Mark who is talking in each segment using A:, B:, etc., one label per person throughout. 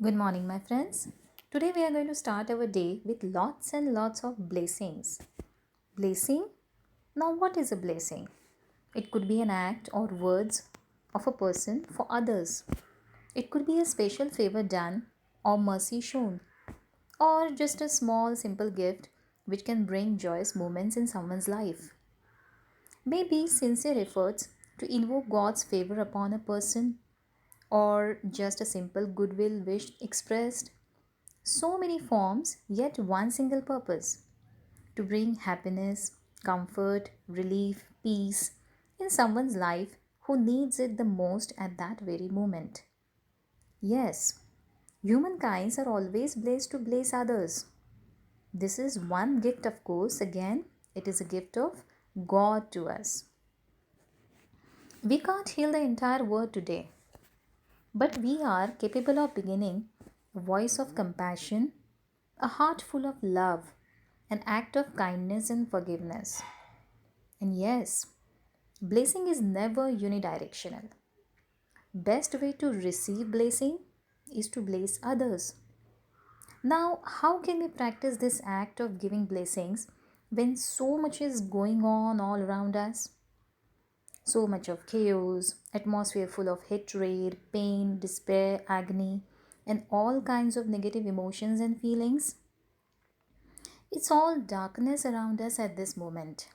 A: Good morning, my friends. Today we are going to start our day with lots and lots of blessings. Blessing? Now, what is a blessing? It could be an act or words of a person for others. It could be a special favor done or mercy shown, or just a small, simple gift which can bring joyous moments in someone's life. Maybe sincere efforts to invoke God's favor upon a person, or just a simple goodwill wish expressed. So many forms, yet one single purpose to bring happiness, comfort, relief, peace in someone's life who needs it the most at that very moment. Yes, humankinds are always blessed to bless others. This is one gift, of course, again, it is a gift of God to us. We can't heal the entire world today, but we are capable of beginning a voice of compassion, a heart full of love, an act of kindness and forgiveness. And yes, blessing is never unidirectional. Best way to receive blessing is to bless others. Now, how can we practice this act of giving blessings when so much is going on all around us? So much of chaos, atmosphere full of hatred, pain, despair, agony, and all kinds of negative emotions and feelings. It's all darkness around us at this moment.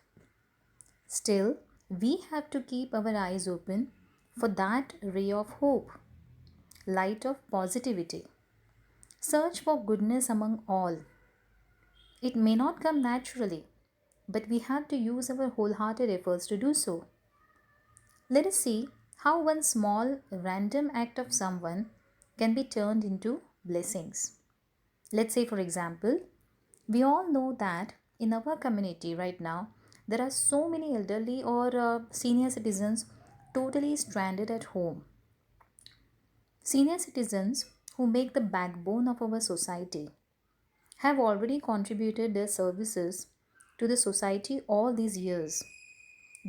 A: Still, we have to keep our eyes open for that ray of hope, light of positivity. Search for goodness among all. It may not come naturally, but we have to use our wholehearted efforts to do so. Let us see how one small random act of someone can be turned into blessings. Let's say, for example, we all know that in our community right now, there are so many elderly or senior citizens totally stranded at home. Senior citizens who make the backbone of our society have already contributed their services to the society all these years,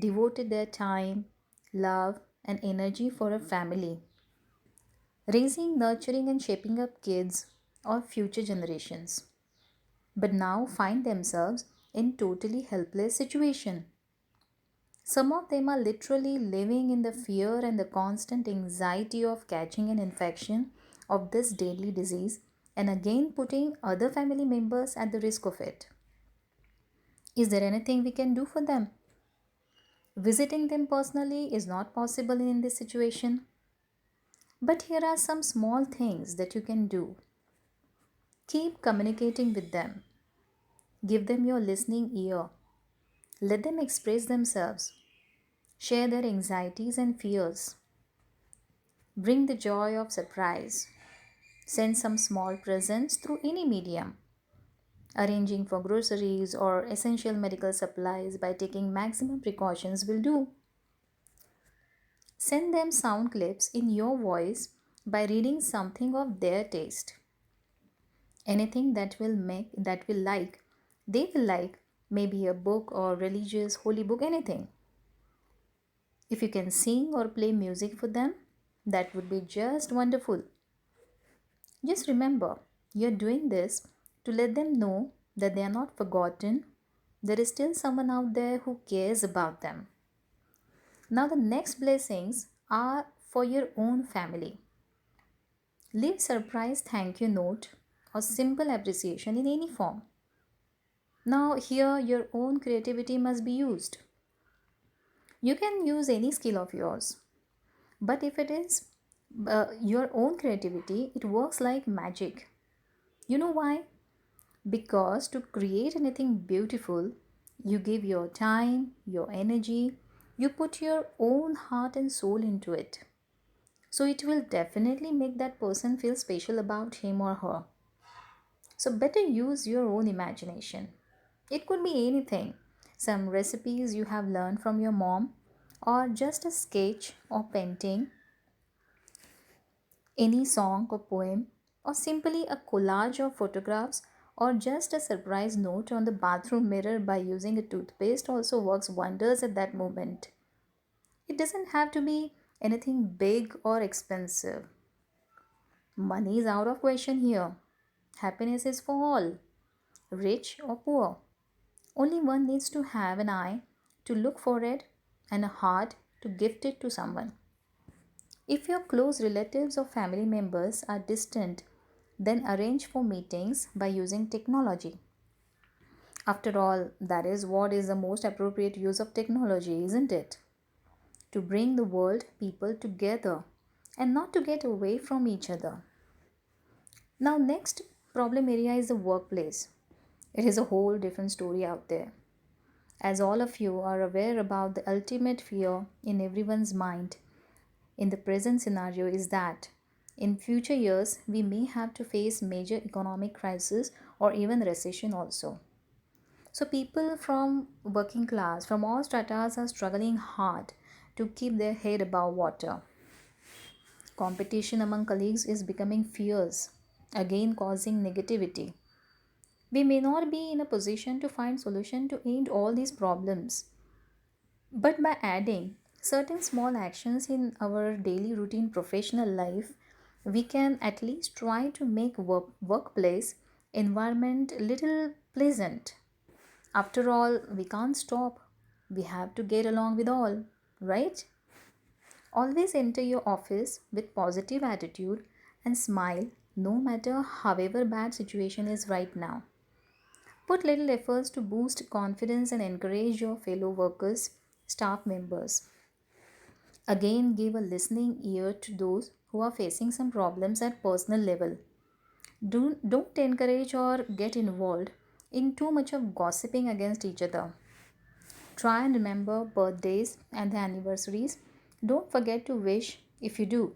A: devoted their time, love, and energy for a family, raising, nurturing, and shaping up kids or future generations, but now find themselves in totally helpless situation. Some of them are literally living in the fear and the constant anxiety of catching an infection of this deadly disease and again putting other family members at the risk of it. Is there anything we can do for them? Visiting them personally is not possible in this situation, but here are some small things that you can do. Keep communicating with them. Give them your listening ear. Let them express themselves. Share their anxieties and fears. Bring the joy of surprise. Send some small presents through any medium. Arranging for groceries or essential medical supplies by taking maximum precautions will do. Send them sound clips in your voice by reading something of their taste. Anything that will like, they will like, maybe a book or religious holy book, anything. If you can sing or play music for them, that would be just wonderful. Just remember, you're doing this to let them know that they are not forgotten. There is still someone out there who cares about them. Now, the next blessings are for your own family. Leave surprise thank you note or simple appreciation in any form. Now, here your own creativity must be used. You can use any skill of yours, but if it is your own creativity, it works like magic. You know why? Because to create anything beautiful, you give your time, your energy, you put your own heart and soul into it. So it will definitely make that person feel special about him or her. So better use your own imagination. It could be anything. Some recipes you have learned from your mom, or just a sketch or painting, any song or poem, or simply a collage of photographs, or just a surprise note on the bathroom mirror by using a toothpaste also works wonders at that moment. It doesn't have to be anything big or expensive. Money is out of question here. Happiness is for all, rich or poor. Only one needs to have an eye to look for it and a heart to gift it to someone. If your close relatives or family members are distant, then arrange for meetings by using technology. After all, that is what is the most appropriate use of technology, isn't it? To bring the world people together and not to get away from each other. Now, next problem area is the workplace. It is a whole different story out there. As all of you are aware about the ultimate fear in everyone's mind in the present scenario is that in future years we may have to face major economic crisis or even recession also. So people from working class from all stratas are struggling hard to keep their head above water. Competition among colleagues is becoming fierce, again causing negativity. We may not be in a position to find solution to end all these problems, but by adding certain small actions in our daily routine professional life, we can at least try to make workplace environment little pleasant. After all, we can't stop. We have to get along with all, right? Always enter your office with positive attitude and smile no matter however bad situation is right now. Put little efforts to boost confidence and encourage your fellow workers, staff members. Again, give a listening ear to those who are facing some problems at personal level. Don't encourage or get involved in too much of gossiping against each other. Try and remember birthdays and the anniversaries. Don't forget to wish if you do.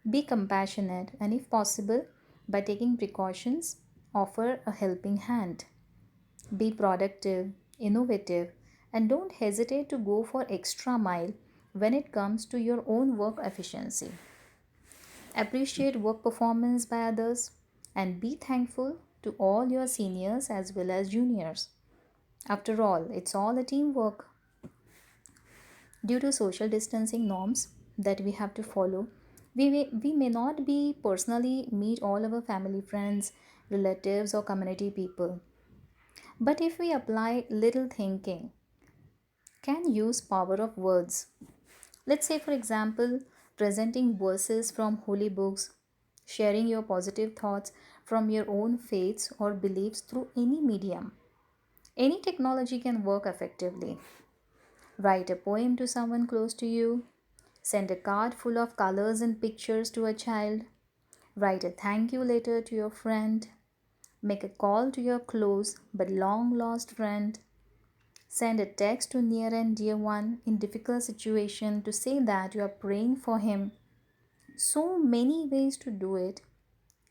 A: Be compassionate and, if possible, by taking precautions, offer a helping hand. Be productive, innovative, and don't hesitate to go for extra mile when it comes to your own work efficiency. Appreciate work performance by others and be thankful to all your seniors as well as juniors. After all, it's all a teamwork. Due to social distancing norms that we have to follow, we may not be personally meet all our family friends, relatives or community people. But if we apply little thinking, can use power of words. Let's say, for example, presenting verses from holy books, sharing your positive thoughts from your own faiths or beliefs through any medium. Any technology can work effectively. Write a poem to someone close to you, send a card full of colors and pictures to a child, write a thank you letter to your friend, make a call to your close but long lost friend, send a text to near and dear one in difficult situation to say that you are praying for him. So many ways to do it.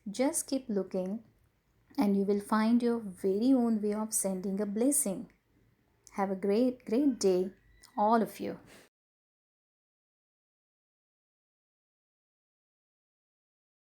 A: Just keep looking and you will find your very own way of sending a blessing. Have a great day, all of you.